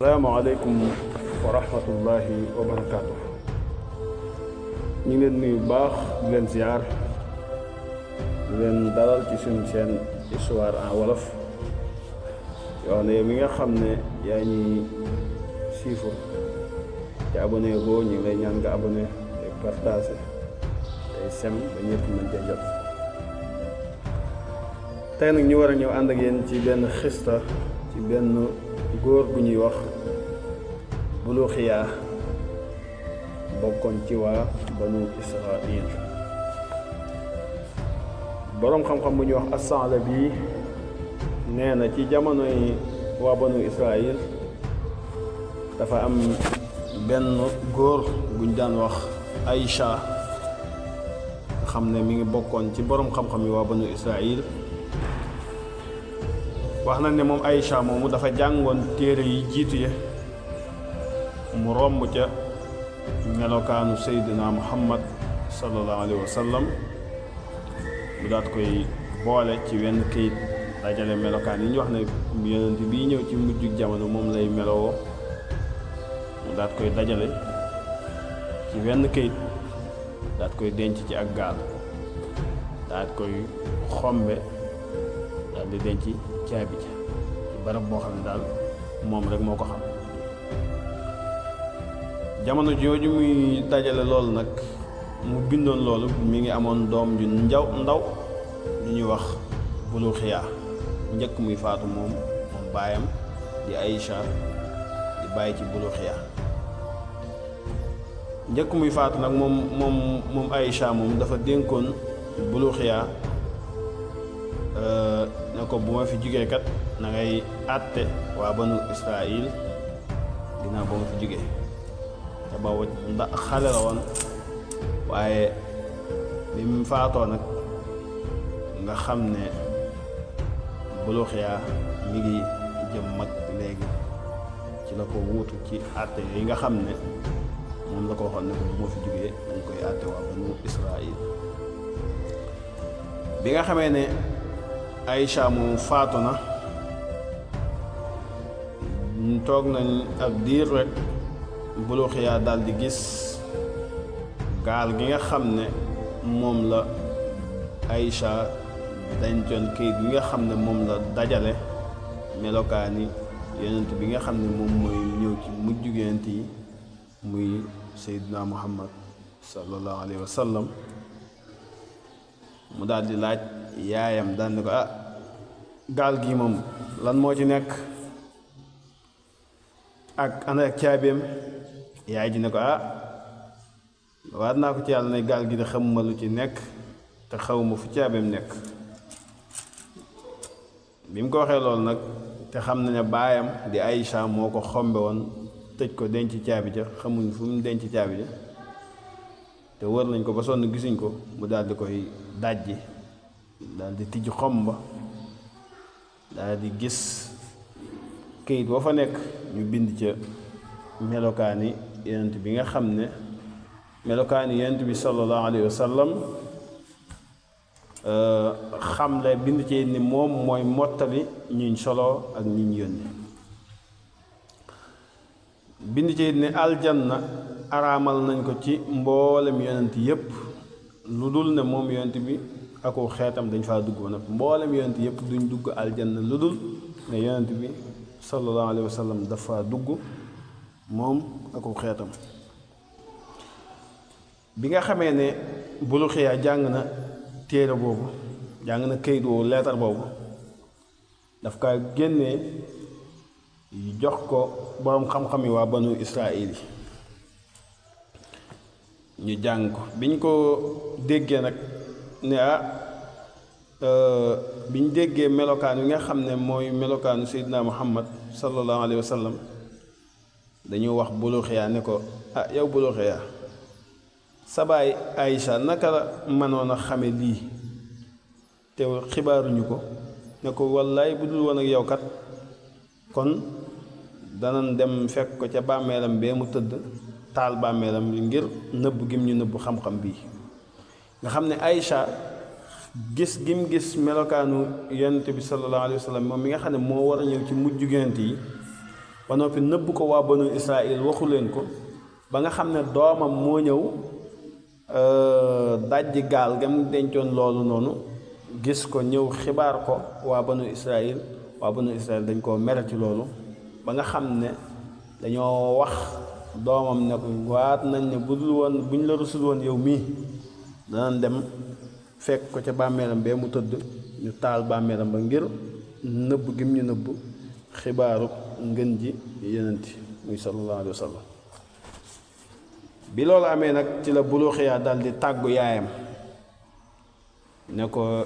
salaamaaleykum wa rahmatullahi wa barakaatu. ñu ngi leen nuyu bu baax di leen ziar di leen dalal ci suñu chaîne histoire en wolof yoo ne mi nga xam ne yaa ñuy siifur te abonné boo ñu ngi lay ñaan nga abonné te partagé tey sem ba ñëpp mën cee jot. tey nag ñu war a ñëw ànd ak yéen ci benn xista ci benn góor gu ñuy wax Buluxiya bokkoon ci waa banu Israil. boroom xam-xam bu ñuy wax As-Sa'labi nee na ci jamonoy waa banu Israil dafa am benn góor guñ daan wax Aïcha nga xam ne mi ngi bokkoon ci boroom xam-xam yi waa banu Israil. wax na ne moom Aïcha moomu dafa jàngoon téere yi jiitu ye mu romb ca melokaanu Seydina Muhammad sallallahu alayhi wa sallam mu daat koy boole ci wenn këyit dajale melokaan yi ñu wax ne yonent bii ñëw ci mujjug jamono moom lay melowoo mu daat koy dajale ci wenn këyit daat koy denc ci ak gaal daat koy xombe daal di denc caabi ja ci barab boo xam ne daal moom rek moo ko xam. jamono jooju muy dajale loolu nag mu bindoon loolu mi ngi amoon doom ju ndaw yu ñuy wax Buluxiya njëkk muy faatu moom baayam di Aïcha di bàyyi ci Buluxiya. njëkk muy faatu nag moom Aïcha moom dafa dénkoon Buluxiya ne ko bu ma fi jugee kat na ngay àtte waa banu Israil dinaa ba ma fi jugee te boobu xale la woon waaye bi mu faatoo nag nga xam ne Buluxiya mi ngi jëm mag léegi ci la ko wuutu ci àtte yi nga xam ne moom la ko waxoon ne ko bu ma fi jugee dañ koy àtte waa banu Israil. bi nga xamee ne Aïcha moom faatu na toog nañ ab diir rek Buluxiya daal di gis gaal gi nga xam ne moom la Aïcha dencoon kayit bi nga xam ne moom la dajale melokaani yonent bi nga xam ne moom mooy ñëw ci mujjug yonent yi muy Seydina Muhammad sallallahu alayhi wa sallam. mu daal di laaj yaayam daal ne ko gaal gi moom lan moo ci nekk ak ana ak caabeem. yaay ji ne ko waat naa ko ci yàlla ne gaal gi de xamuma lu ci nekk te xawma fu caabeem nekk. bi mu ko waxee loolu nag te xam na ne baayam di Aïcha moo ko xombe woon tëj ko denc caabi ja xamuñ fu mu denc caabi ja te wër nañ ko ba sonn gisuñ ko mu daal di koy dajji daal di tijj xomba daal di gis këyit boo fa nekk ñu bind ca melokaani yonent bi nga xam ne melokaani yonent bi sallallahu alayhi wa sallam xam le bind ci ni moom mooy mottali ñuñ solo ak ñiñ yónni. bind ci ne aljanna araamal nañ ko ci mboolem yonent yépp lu dul ne moom yonent bi ako xeetam dañ faa dugg ba nag mboolem yonent yépp duñ dugg aljanna lu dul ne yonent bi sallallahu alayhi wa sallam dafa dugg moom ako xeetam. bi nga xamee ne Buluxiya jàng na téere boobu jàng na këyit woowu leetar boobu daf kaa génnee jox ko boroom xam-xam yi waa banu Israil yi ñu jàng ko biñ ko déggee nag ne biñ déggee melokaan wi nga xam ne mooy melokaanu Seydina Muhammad sallallahu alayhi wa sallam dañu wax Buluxiya ne ko yow Buluxiya sa baay Aïcha naka la mënoon a xame lii te xibaaruñu ko ne ko wallaay bu dul woon ak yow kat kon danañ dem fekk ko ca bàmmeelam bee mu tëdd taal bàmmeelam ngir nëbb gim ñu nëbb xam-xam bii. nga xam ne Aïcha gis gim gis melokaanu yonent bi sallallahu alayhi wa sallam moom mi nga xam ne moo war a ñëw ci mujj yonent yi ba noppi nëbb ko waa banu Israil waxu leen ko ba nga xam ne doomam moo ñëw dajji gaal gam dencoon loolu noonu gis ko ñëw xibaar ko waa banu Israil dañ koo mere ci loolu ba nga xam ne dañoo wax doomam ne ko waat nañ ne bu ñu la rusul woon yow mii danañ dem fekk ko ca bàmmeelam bee mu tëdd ñu taal bàmmeelam ba ngir nëbb gim ñu nëbb xibaaru ngën ji yenenti muy sallallahu alayhi wa sallam bi loolu amee nag ci la Buluxiya dal di tàggu yaayam ne ko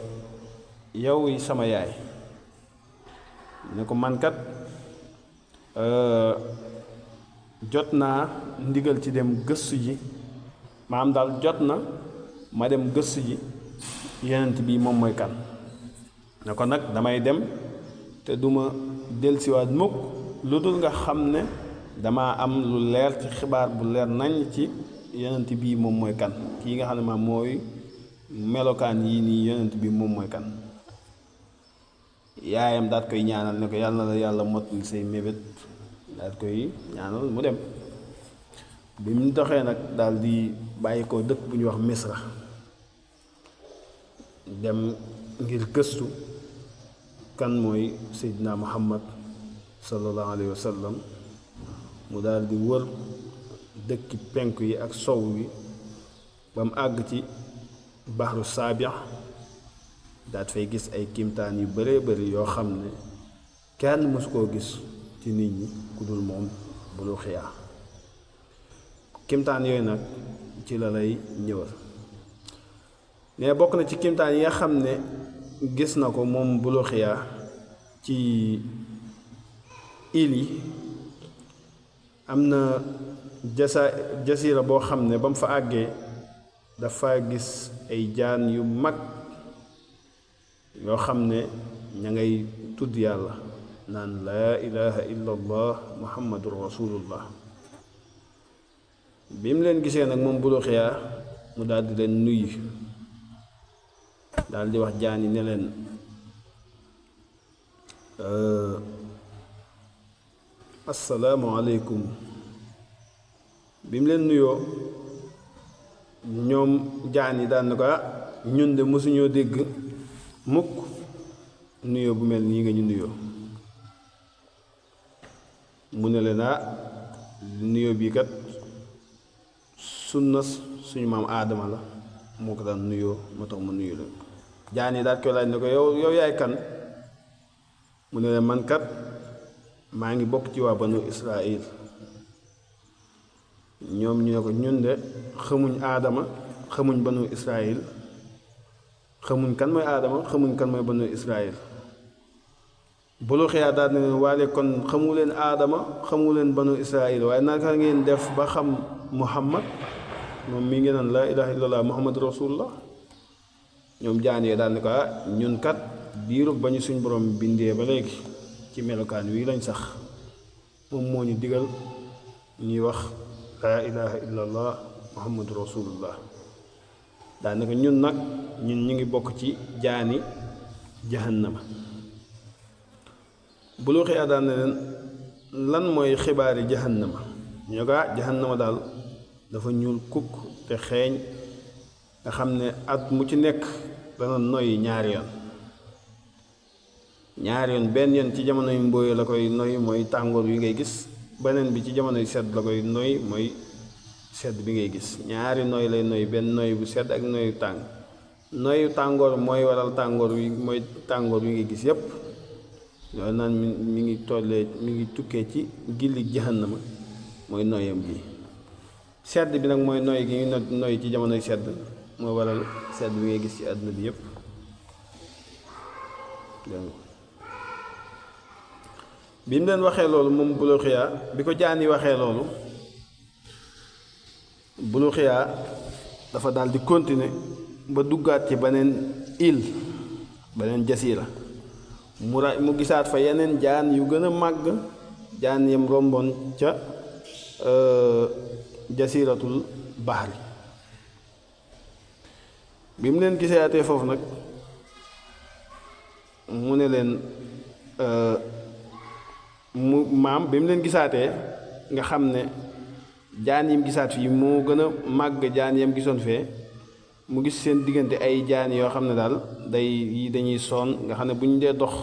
yow sama yaay ne ko mankat jot naa ndigal ci dem gëstu ji maam daal jot na ma dem gëstu ji yenent bi moom mooy kan ne ko nag damay dem te duma delsiwaat mukk lu dul nga xam ne dama am lu leer ci xibaar bu leer nañ ci yenent bi moom mooy kan kii nga xam ne maam mooy melokaan yii nii yenent bi moom mooy kan yaayam daat koy ñaanal ne ko yàlla na la yàlla mottali say mébét daat koy ñaanal mu dem bi mu doxee nag daal di bàyyi ko dëkk bu ñuy wax Misra dem ngir gëstu kan mooy Seydina Muhammad sallallahu alayhi wa sallam mu daal di wër dëkki penku yi ak sow wi ba mu àgg ci baxru Saabiya daat fay gis ay kimtaan yu bëree bëri yoo xam ne kenn mësu koo gis ci nit ñi ku dul moom Buluxiya kimtaan yooyu nag ci la lay ñëwal ne bokk na ci kimtaan yi nga xam ne gis na ko moom Buluxiya ci île yi am na jasira boo xam ne ba mu fa àggee dafa gis ay jaan yu mag yoo xam ne ña ngay tudd yàlla naan laa ilaha illa allah muhammadur rasulullah bi mu leen gisee nag moom Buluxiya mu daal di leen nuyu daal di wax jaan yi ne leen assalaamu aleykum bi mu leen nuyoo ñoom jaan yi daal ne ko ñun de mësuñoo dégg mukk nuyoo bu mel nii nga ñu nuyoo mu ne leen nuyoo bii kat sunna suñu maam aadama la moo ko daan nuyoo moo tax mu nuyu leen jaan yi daal koy laaj ne ko yow yaay kan mu ne leen man kat maa ngi bokk ci waa banu Israil ñoom ñu ne ko ñun de xamuñ aadama xamuñ banu Israil xamuñ kan mooy aadama xamuñ kan mooy banu Israil Buluxiya daal ne leen waale kon xamu leen aadama xamu leen banu Israil waaye naka ngeen def ba xam Muhammad moom mi ngi naan laa ilaha illallah muhammad rasulullah ñoom jaanee daal ne ko ñun kat diirub ba ñu suñ borom bindee ba léegi ci melokaan wii lañ sax moom moo ñu digal ñuy wax laa ilaha illallah muhammadu rasulullah daanaka ñun nag ñun ñu ngi bokk ci jaani jahannama Buluxiya daan ne leen lan mooy xibaari jahannama ñu ko jahannama daal dafa ñuul kukk te xeeñ nga xam ne at mu ci nekk dana noyyi ñaari yoon benn yoon ci jamonoy mbóoy la koy noy mooy tàngoor wi ngay gis beneen bi ci jamonoy sedd la koy noy mooy sedd bi ngay gis ñaari noy lay noy benn noy bu sedd ak noyu tàng noyu tàngoor mooy waral tàngoor wi mooy tàngoor wi ngay gis yépp loolu naan mi ngi tukkee ci gilli jahannama mooy noyam bi sedd bi nag mooy noy gi ñu noy ci jamonoy sedd moo waral sedd bi ngay gis ci àdduna bi yépp bi mu leen waxee loolu moom Buluxiya bi ko jaan yi waxee loolu Buluxiya dafa daal di continuer ba duggaat ci beneen île beneen jasira mu gisaat fa yeneen jaan yu gën a màgg jaan yam romboon ca jasiratul bahri bi mu leen gisaatee foofu nag mu ne leen mu maam bi mu leen gisaatee nga xam ne jaan yim gisaat fii moo gën a màgg jaan yam gisoon fee mu gis seen diggante ay jaan yoo xam ne daal yi dañuy sonn nga xam ne bu ñu dee dox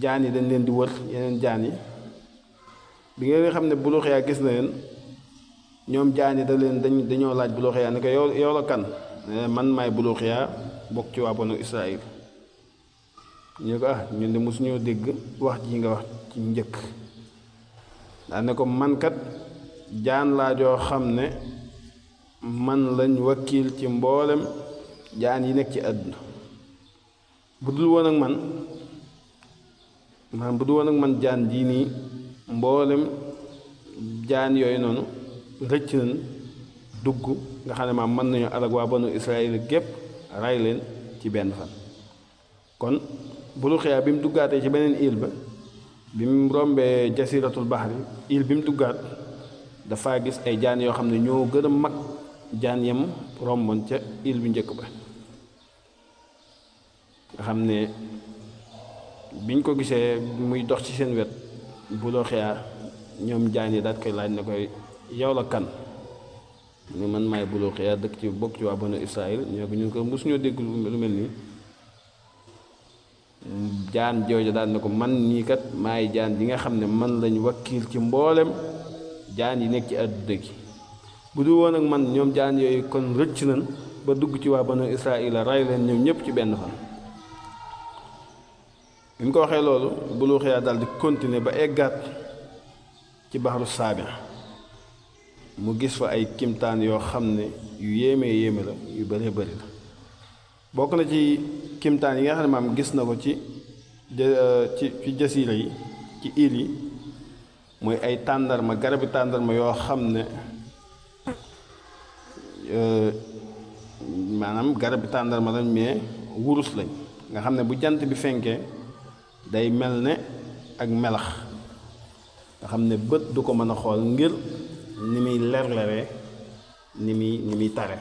jaan yi dañ leen di wër yeneen jaan yi bi nga xam ne Buluxiya gis na leen ñoom jaan yi dañoo laaj Buluxiya ne ko yow la kan man maay Buluxiya bokk ci waa banu Israël ñu ko ñun de mosuñoo dégg wax ji nga wax ci njëkk daa ne ko mankat jaan laa joo xam ne man lañ wakiil ci mboolem jaan yi nekk ci àdduna bu dul woon ak man jaan jii nii mboolem jaan yooyu noonu rëcc nañ dugg nga xam ne maam mën nañu alag waa banu Israël gépp ray leen ci benn fan kon Buluxiya bi mu duggaatee ci beneen île ba bi mu rombee jasiratul bahri île bi mu duggaat dafa gis ay jaan yoo xam ne ñoo gën a mag jaan yam romboon ca île bu njëkk ba nga xam ne biñ ko gisee muy dox ci seen wet Buluxiya ñoom jaan yi daat koy laaj ne koy yow la kan ni man maay Buluxiya dëkk ci bokk ci waa banu Israël ñoo ko ñun ko mosuñoo dégg lu mel nii jaan jooju daal ne ko man nii kat maay jaan ji nga xam ne man lañ wakkiil ci mboolem jaan yi nekk ci àdduna gi bu dul woon ak man ñoom jaan yooyu kon rëcc nañ ba dugg ci waa banu Israël ray leen ñoom ñëpp ci benn fan bi mu ko waxee loolu Buluxiya daal di continuer ba eggaat ci baxaru saabi mu gis fa ay kimtaan yoo xam ne yu yéeme la yu bëree bëri la bokk na ci kimtaan yi nga xam ne maam gis na ko ci jasiira yi ci île yi mooy ay tàndarma garabi tàndarma yoo xam ne maanaam garabi tàndarma lañ mais wurus lañ nga xam ne bu jant bi fenkee day mel ne ak melax nga xam ne bët du ko mën a xool ngir ni muy lerleree ni muy tare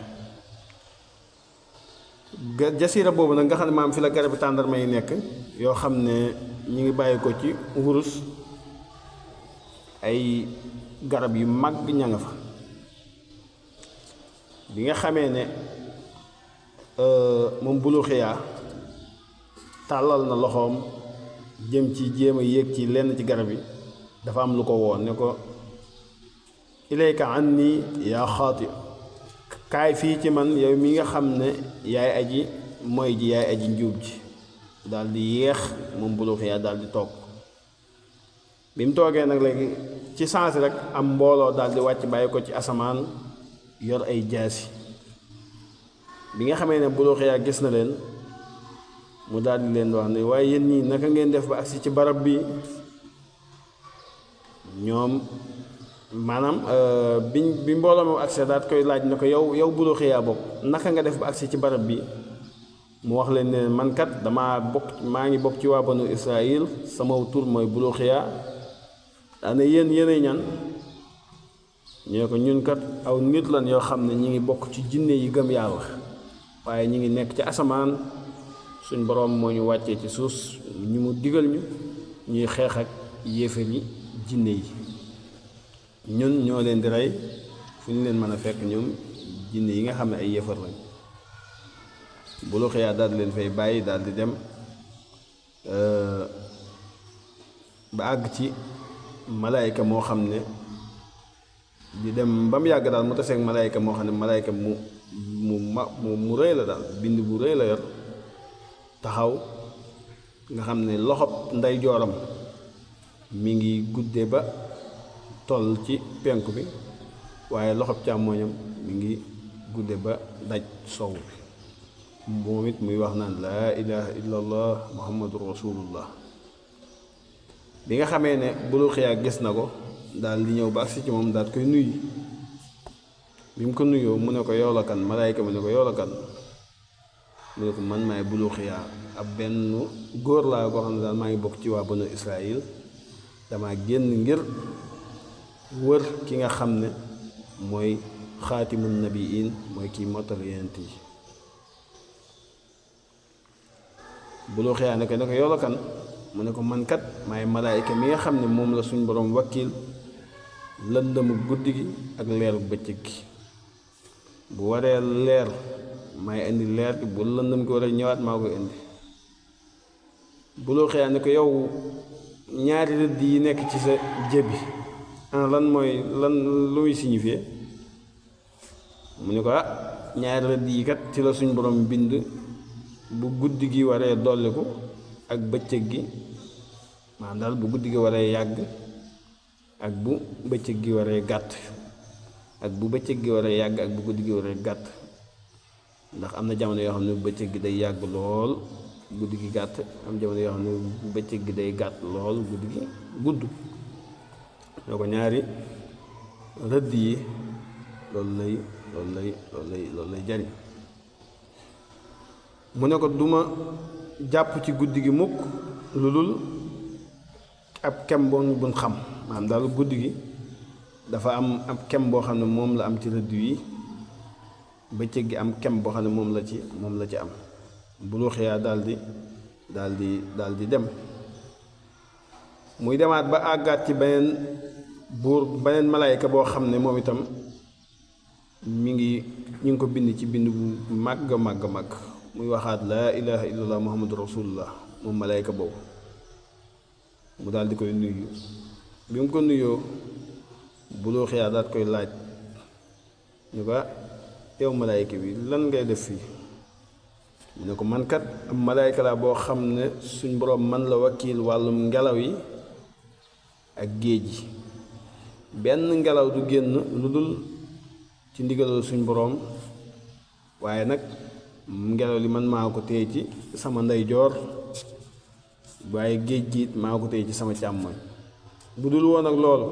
jasiira boobu nag nga xam ne maam fi la garabi tàndarma yi nekk yoo xam ne ñu ngi bàyyi ko ci wurus ay garab yu mag ña nga fa bi nga xamee ne moom Buluxiya tàllal na loxoom jëm ci jéem a yéeg ci lenn ci garab yi dafa am lu ko woon ne ko ilayka anni yaa xaati kaay fii ci man yow mi nga xam ne yaay aji mooy ji yaay aji njuub ji daal di yéex moom Buluxiya daal di toog bi mu toogee nag léegi ci sens rek am mbooloo daal di wàcc bàyyi ko ci asamaan yor ay jaasi bi nga xamee ne Buluxiya gis na leen mu daal di leen wax ne waaye yéen ñii naka ngeen def ba agsi ci barab bi ñoom maanaam bi mbooloo moom agsi daat koy laaj ne ko yow Buluxiya bopp naka nga def ba agsi ci barab bi mu wax leen ne man kat maa ngi bokk ci waa banu Israël sama tur mooy Buluxiya daane yéenay ñan ñoo ko ñun kat aw nit lan yoo xam ne ñi ngi bokk ci jinne yi gëm yàlla waaye ñi ngi nekk ci asamaan suñ boroom moo ñu wàccee ci suuf ñu mu digal ñu ñuy xeex ak yéefar yi jinne yi ñun ñoo leen di rey fu ñu leen mën a fekk ñoom jinne yi nga xam ne ay yéefar lañ Buluxiya daal di leen fay bàyyi daal di dem ba àgg ci malaayka moo xam ne di dem ba mu yàgg daal mu taseeg malaayka moo xam ne malaayka mu rëy la daal bind bu rëy la yor taxaw nga xam ne loxob ndey jooram mi ngi gudde ba toll ci penku bi waaye loxob càmmooñam mi ngi gudde ba daj sow bi moom it muy wax naan laa ilaha illa allah muhammadu rasulullah bi nga xamee ne Buluxiya gis na ko daal di ñëw ba agsi ci moom daal koy nuyu bi mu ko nuyoo mu ne ko yow la kan malaayka mu ne ko yow la kan mu ne ko man maay Buluxiya ab benn góor laa koo xam ne daal maa ngi bokk ci waa banu Israël dama génn ngir wër ki nga xam ne mooy xaatimun nabiin mooy kii mottal yonent yi Buluxiya ne ko yow la kan mu ne ko man kat maay malaayika mi nga xam ne moom la suñ borom wakiil lëndëmu guddi gi ak leeru bëccëg gi bu waree leer maay indi leer gi bu lëndëm gi waree ñëwaat maa koy indi bu loo xëyaa ne ko yow ñaari rëdd yi nekk ci sa jëbi ana lan mooy lan lu muy signifié mu ne ko ñaari rëdd yi kat ci la suñ borom bind bu guddi gi waree dolliku ak bëccëg gi maanaam daal bu guddi gi waree yàgg ak bu bëccëg gi waree gàtt ak bu bëccëg gi waree yàgg ak bu guddi gi waree gàtt ndax am na jamono yoo xam ne bu bëccëg gi day yàgg lool guddi gi gàtt am jamono yoo xam ne bu bëccëg gi day gàtt lool guddi gi gudd ñoo ko ñaari rëdd yi loolu lay jariñ mu ne ko duma jàpp ci guddi gi mukk lu dul ab kem buñ xam maanaam daal guddi gi dafa am ab kem boo xam ne moom la am ci rëdd yi bëccëg gi am kem boo xam ne moom la ci am bu lu xëyaa daal di dem muy demaat ba àggaat ci beneen malaayka boo xam ne moom itam ñu ngi ko bind ci bind bu màgg muy waxaat laa ilaha illallah muhammadu rasulullah moom malaayka boobu mu daal di koy nuyu bi mu ko nuyoo bu loo xiyaa daal koy laaj ñu ko yow malaayka bi lan ngay def fii mu ne ko man kat am malaayka laa boo xam ne suñ boroom man la wakiil wàllum ngelaw yi ak géej yi benn ngelaw du génn lu dul ci ndigalal suñ boroom waaye nag ngelaw li man maa ko téye ci sama ndeyjoor waaye géej gi maa ko téye ci sama càmmoñ bu dul woon ak loolu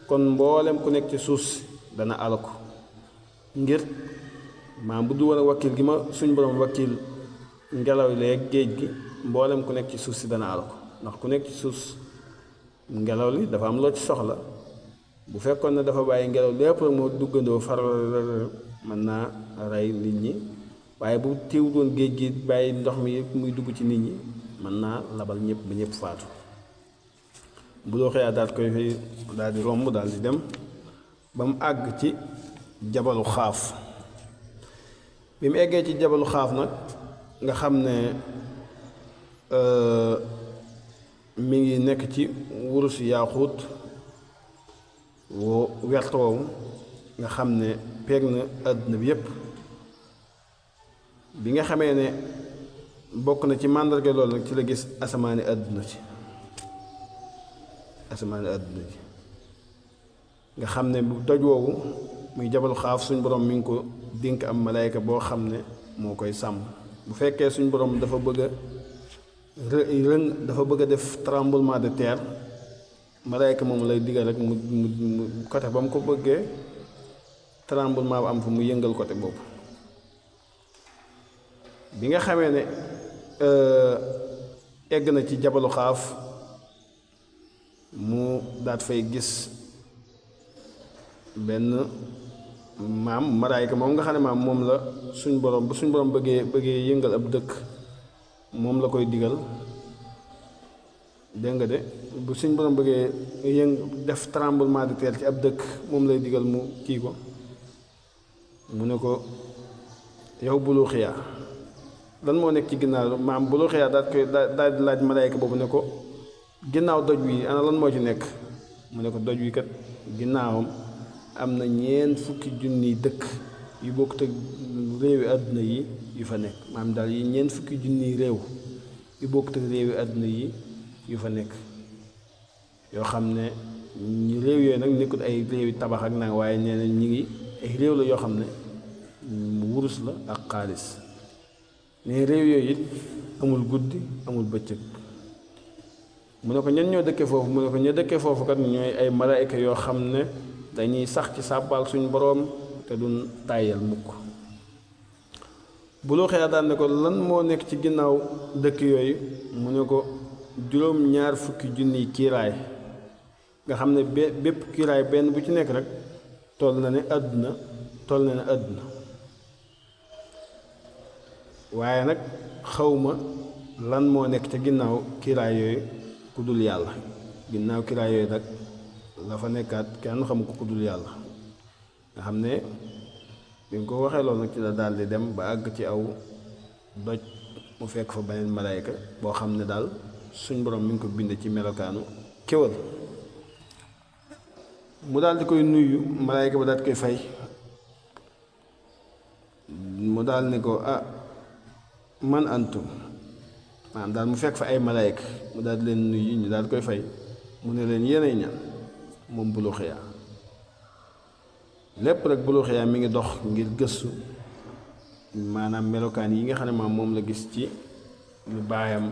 kon mboolem ku nekk ci suuf si dana alako ngir bu dul woon ak wakiil gi ma suñ borom wakiil ngelaw li ak géej gi mboolem ku nekk ci suuf si dana alako ndax ku nekk ci suuf ngelaw li dafa am loo ci soxla bu fekkoon ne dafa bàyyi ngelaw lépp rek moo duggandoo faral mën naa rey nit ñi waaye bu teew doon géej gi bàyyi ndox mi yëpp muy dugg ci nit ñi mën naa labal ñëpp ba ñëpp faatu bu loo xëyaa daal koy fi daal di romb daal di dem ba mu àgg ci jabalu xaaf bi mu eggee ci jabalu xaaf nag nga xam ne mi ngi nekk ci wurus yaaxuut woo wert woowu nga xam ne peeg na àdduna bi yépp bi nga xamee ne bokk na ci màndarga loolu nag ci la gis asamaani àdduna ci nga xam ne bu doj woowu muy jabalu xaaf suñ borom mi ngi ko dénk am malaayka boo xam ne moo koy sàmm bu fekkee suñ borom dafa bëgg a def tremblement de terre malaayka moom lay digal rek mu côté ba mu ko bëggee tremblement bu am fa mu yëngal côté boobu bi nga xamee ne egg na ci jabalu xaaf mu daat fay gis benn malaayka moom nga xam ne moom la suñ borom bu suñ borom bëggee yëngal ab dëkk moom la koy digal dégg nga de bu suñ borom bëggee def tremblement de terre ci ab dëkk moom lay digal mu kii ko mu ne ko yow bulu xiyaa lan moo nekk ci ginnaaw bulu xiyaa daal di laaj malaayka boobu ne ko ginnaaw doj wi ana lan moo ci nekk mu ne ko doj wi kat ginnaawam am na 40,000 dëkk yu bokkut ak réewi àdduna yi yu fa nekk daal yi 40,000 réew yu bokkut ak réewi àdduna yi yu fa nekk yoo xam ne réew yooyu nag nekkut ay réewi tabax ak nag waaye nee na ñi ngi ay réew la yoo xam ne wurus la ak xaalis ne réew yooyu it amul guddi amul bëccëg mu ne ko ñan ñoo dëkkee foofu mu ne ko ña dëkkee foofu kat ñooy ay malaayka yoo xam ne dañuy sax ci sàbbaal suñu boroom te duñ tàyyal mukk bu loo xëyaa daan ne ko lan moo nekk ci ginnaaw dëkk yooyu mu ne ko 20,000 kiiraay nga xam ne bépp kiiraay benn bu ci nekk rek toll na ne àdduna waaye nag xawma lan moo nekk ca ginnaaw kiiraay yooyu ku dul yàlla. ginnaaw kiiraay yooyu nag la fa nekkaat kenn xamu ko ku dul yàlla nga xam ne bi nga ko waxee loolu nag ci la daal di dem ba àgg ci aw doj mu fekk fa beneen malaayka boo xam ne daal suñ borom mi ngi ko bind ci melokaanu kéwal. mu daal di koy nuyu malaayka ba daal di koy fay mu daal ne ko man antum maanaam daal mu fekk fa ay malaayka mu daal di leen nuyu ñu daal di koy fay mu ne leen yéenay ñan moom Bulu Xiyaa lépp rek Bulu Xiyaa mi ngi dox ngir gëstu maanaam melokaan yi nga xam ne maam moom la gis ci lu baayam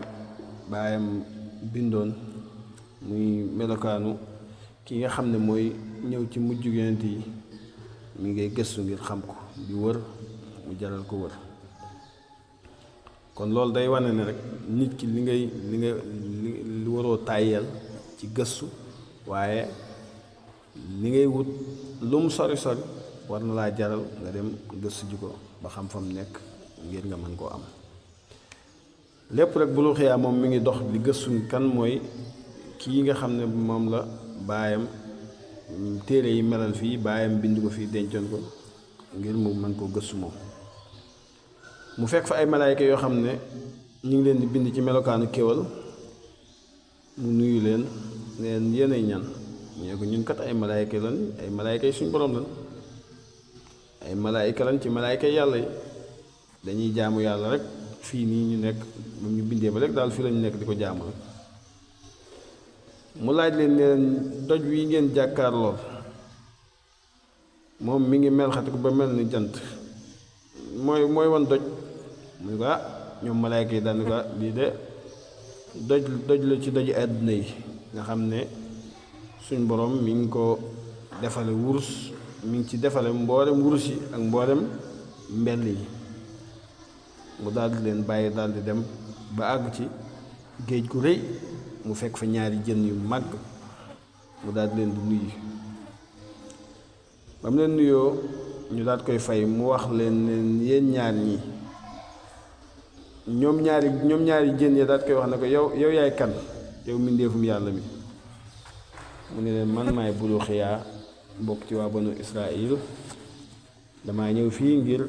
bindoon muy melokaanu ki nga xam ne mooy ñëw ci mujj yonent yi mi ngay gëstu ngir xam ko di wër mu jaral ko wër. kon loolu day wane ne rek nit ki li waroo tàyyeel ci gëstu waaye li ngay wut lu mu sori sori war na laa jaral nga dem gëstu ji ko ba xam fa mu nekk ngir nga mën koo am. lépp rek Bulu Xiyaa moom mi ngi dox di gëstu kan mooy kii nga xam ne moom la baayam téere yi melal fii baayam bind ko fii dencoon ko ngir mu mën koo gëstu moom. mu fekk fa ay malaayka yoo xam ne ñu ngi leen di bind ci melokaanu kéwal mu nuyu leen yéenay ñan ñu ne ko ñun kat ay malaayka lan ay malaayka yi suñ borom lan ay malaayka lan ci malaayka yàlla yi dañuy jaamu yàlla rek fii nii ñu nekk moom ñu bindee ba rek daal fii lañu nekk di ko jaamu rek. mu laaj leen ne doj wi ngeen jàkkaar lool moom mi ngi mel xati ko ba mel ni jant mooy wan doj mu ne ko ñoom malaayka yi daan ko lii de doj la ci doji àdduna yi nga xam ne suñ borom mi ngi ko defale wurus mi ngi ci defale mboolem wurus yi ak mboolem mbell yi. mu daldi leen bàyyi daldi dem ba àgg ci géej gu rëy mu fekk fa ñaari jën yu màgg mu daldi leen di nuyu ba mu leen nuyoo ñu daal koy fay mu wax leen yéen ñaar ñi ñoom ñaari jën ya daal koy wax ne ko yow yaay kan yow mbindeefum yàlla mi mu ne leen man maay Bulu Xiyaa bokk ci waa banu Israil damaa ñëw fii ngir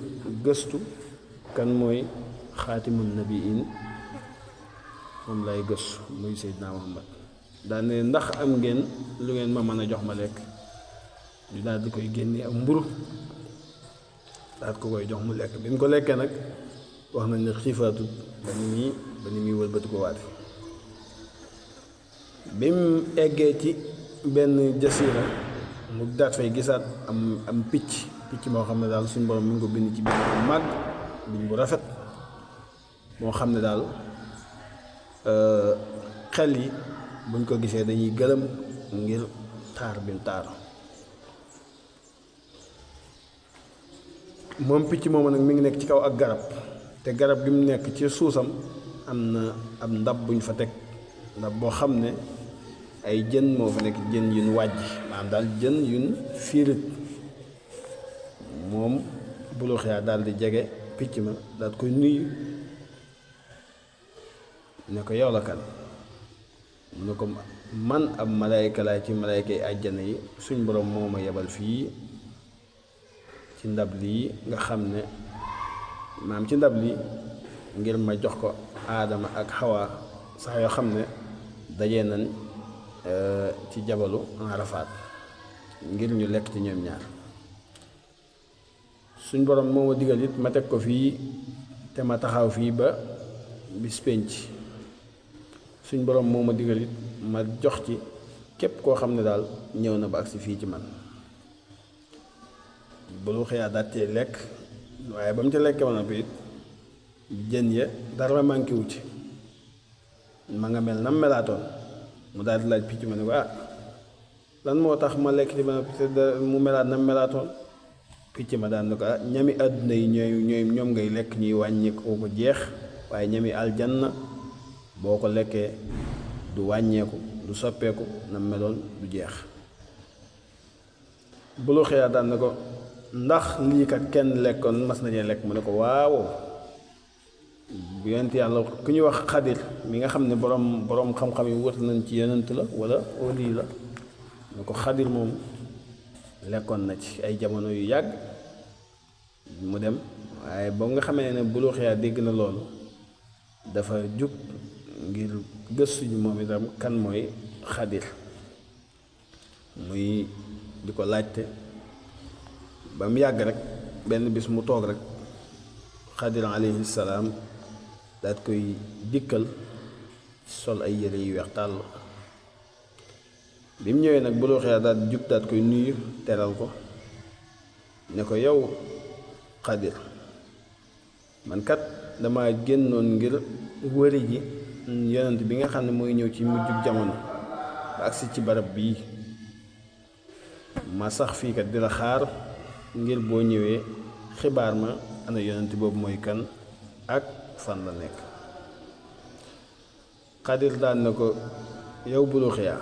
gëstu kan mooy xaatimun nabiin moom lay gëstu muy Seydina Muhammad daal ne ndax am ngeen lu ngeen ma mën a jox ma lekk ñu daal di koy génne ak mburu daal ko koy jox mu lekk bi mu ko lekkee nag wax nañ ne xiifaatut ba ni muy wëlbati ko waate bi mu eggee ci benn jasiira mu daat fay gisaat am picc moo xam ne daal suñu borom mi ngi ko bind ci bind bu màgg bind bu rafet moo xam ne daal xel yi buñ ko gisee dañuy gëlëm ngir taar bi mu taar moom picc moomu nag mi ngi nekk ci kaw ak garab te garab gi mu nekk ci suusam am na ab ndab buñ fa teg ndab boo xam ne ay jën moo fa nekk jën yuñ wàjj maanaam daal jën yuñ fiirit moom Bulu Xiyaa daal di jege picc ma daal koy nuyu ne ko yow la kan mu ne ko man ab malaayka laay ci malaayka yi àjjana yi suñ borom moo ma yebal fii ci ndab lii nga xam ne maam ci ndab lii ngir ma jox ko aadama ak xawaa sax yoo xam ne dajee nañ ci jabalu Arafaat ngir ñu lekk ci ñoom ñaar suñ borom moo ma digal it ma teg ko fii te ma taxaw fii ba bis pénc suñ borom moo ma digal it ma jox ci képp koo xam ne daal ñëw na ba agsi fii ci man Bulu Xiyaa daal cee lekk waaye ba mu ca lekkee woon it jën ya dara manqué wu ci ma nga mel nam melaatoon mu daal di laaj picc ma ne ko lan moo tax ma lekk ci ba mu melaat nam melaatoon picc ma daan ne ko ñami àdduna yi ñoom ngay lekk ñuy wàññi ko jeex waaye ñami aljanna boo ko lekkee du wàññeeku du soppeeku na meloon du jeex. Bulu Xiyaa daan ne ko ndax lii kat kenn lekkoon mas nañee lekk mu ne ko waaw bu yonent yàlla ku ñuy wax xadir mi nga xam ne boroom xam-xam yi wër nañ ci yonent la wala wali la ne ko xadir moom lekkoon na ci ay jamono yu yàgg mu dem waaye ba nga xamee ne Buluxiya dégg na loolu dafa jug ngir gëstu ji moom itam kan mooy xadir muy di ko laajte ba mu yàgg rek benn bis mu toog rek xadir alayhi salaam daat koy dikkal sol ay yére yu weex tàll bi mu ñëwee nag Buluxiya daat jug daat koy nuyu teral ko ne ko yow xadir man kat dama génnoon ngir wëri ji yonent bi nga xam ne mooy ñëw ci mujjug jamono ba agsi ci barab bii ma sax fii kat di la xaar ngir boo ñëwee xibaar ma ana yonent boobu mooy kan ak fan la nekk xadir daan na ko yow Buluxiya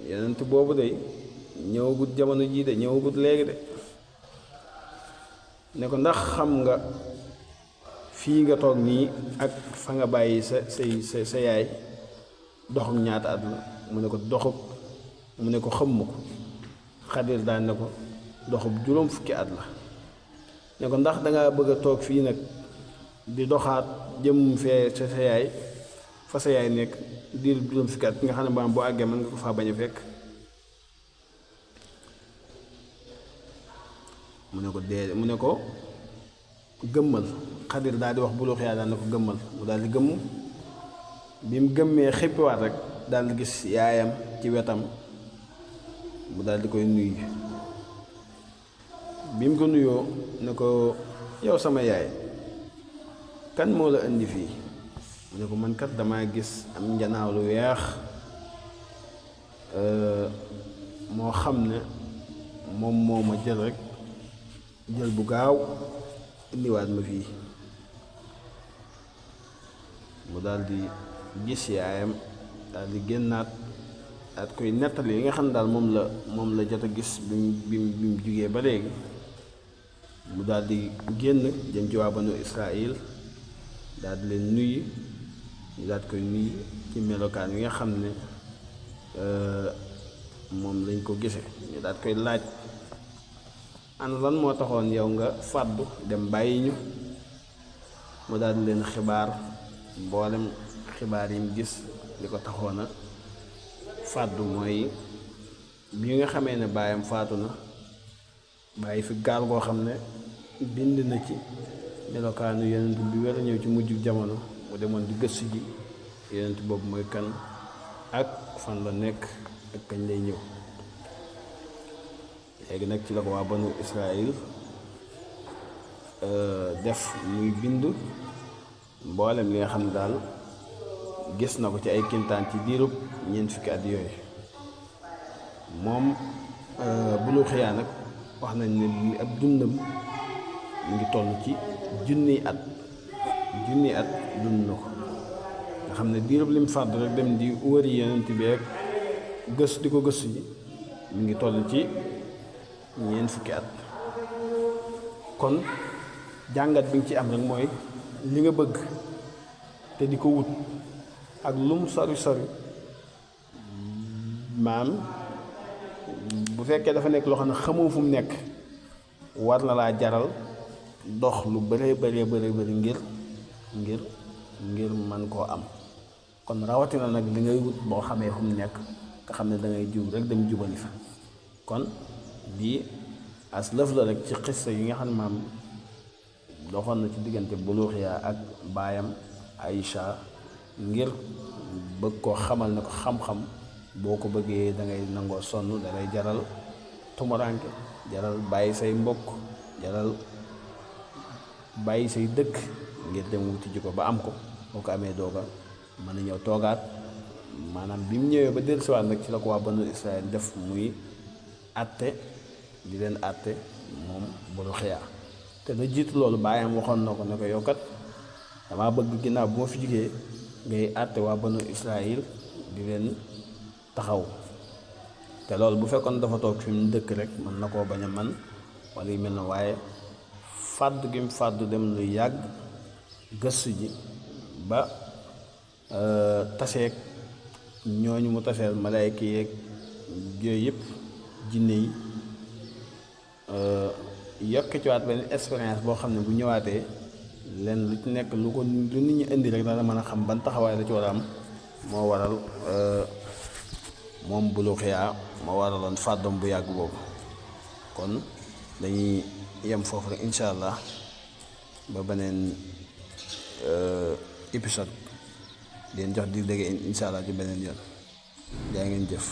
yonent boobu de ñëwagut jamono jii de ñëwagut léegi de ne ko ndax xam nga fii nga toog nii ak fa nga bàyyi sa yaay doxum ñaata at la mu ne ko doxub mu ne ko xëmm ko xadir daan ne ko doxub juróom fukki at la ne ko ndax danga bëgg a toog fii nag di doxaat jëm fee sa yaay fa sa yaay nekk diir juróom fukki at nga xam ne baam boo àggee mën nga ko faa bañ a fekk mu ne ko dee mu ne ko gëmmal xadir daal di wax Buluxiya daal ne ko gëmmal mu daal di gëmm bi mu gëmmee xippiwaat rek daal di gis yaayam ci wetam mu daal di koy nuyu bi mu ko nuyoo ne ko yow sama yaay kan moo la indi fii mu ne ko man kat damaa gis am njanaaw lu weex moo xam ne moom moo ma jël rek jël bu gaaw indiwaat ma fii mu daal di gis yaayam daal di génnaat daal koy nettali yi nga xam ne daal moom la jot a gis bi mu jugee ba léegi mu daal di génn jëm ci waa banu Israël daal di leen nuyu ñu daal koy nuyu ci melokaan yi nga xam ne moom lañ ko gisee ñu daal koy laaj ana lan moo taxoon yow nga fàddu dem bàyyi ñu mu daal di leen xibaar mboolem xibaar yi mu gis li ko taxoon a fàddu mooy bi nga xamee ne baayam faatu na bàyyi fi gaal goo xam ne bind na ci melokaanu yonent bi war a ñëw ci mujjug jamono mu demoon di gëstu ji yonent boobu mooy kan ak fan la nekk ak kañ lay ñëw léegi nag ci la ko waa banu Israël def muy bind mboolem li nga xam ne daal gis na ko ci ay kimtaan ci diirub ñeent fukki at yooyu moom Buluxiya nag wax nañ ne li ab dundam mu ngi toll ci junniy at dund na ko nga xam ne diirub lim fàdd rek dem di wëri yonent bi rek di ko gëstu ji mu ngi toll ci ñeent fukki at kon jàngat bi nga ci am rek mooy li nga bëgg te di ko wut ak lum sori maam bu fekkee dafa nekk loo xam ne xamoo fu mu nekk war na laa jaral dox lu bëree bëri ngir man koo am kon rawatina nag li ngay wut boo xamee fu mu nekk nga xam ne da ngay jub rek dem jubali fa kon lii as lëf la rek ci xissa yi nga xam ne maam doxoon na ci diggante Buluxiya ak baayam Aïcha ngir bëgg koo xamal ne ko xam-xam boo ko bëggee da ngay nangoo sonn da ngay jaral tumuraanke jaral bàyyi say mbokk jaral bàyyi say dëkk ngir dem wuti ji ko ba am ko boo ko amee dooga mën a ñëw toogaat maanaam bi mu ñëwee ba dellusiwaat nag ci la ko waa banu Israël def muy àtte di leen àtte moom Buluxiya te da jiitu loolu baayam waxoon na ko ne ko yow kat damaa bëgg ginnaaw bu ma fi jógee ngay àtte waa banu Israël di leen taxaw te loolu bu fekkoon dafa toog fi mu dëkk rek mën na koo bañ a man wala yu mel na waaye fàddu gi mu fàddu dem lu yàgg gëstu ji ba taseeg ñooñu mu taseel malaayka yeeg yooyu yëpp jinne yi yokk ci waat benn expérience boo xam ne bu ñëwaatee leen lu ci nekk lu nit ñi indi rek dana mën a xam ban taxawaay la ci war a am moo waral moom bulu xiyaa moo waraloon fàddoom bu yàgg boobu. kon dañuy yem foofu rek incha allah ba beneen épisode leen jox dig dégg incha allah ci beneen yoon jaa ngeen jëf.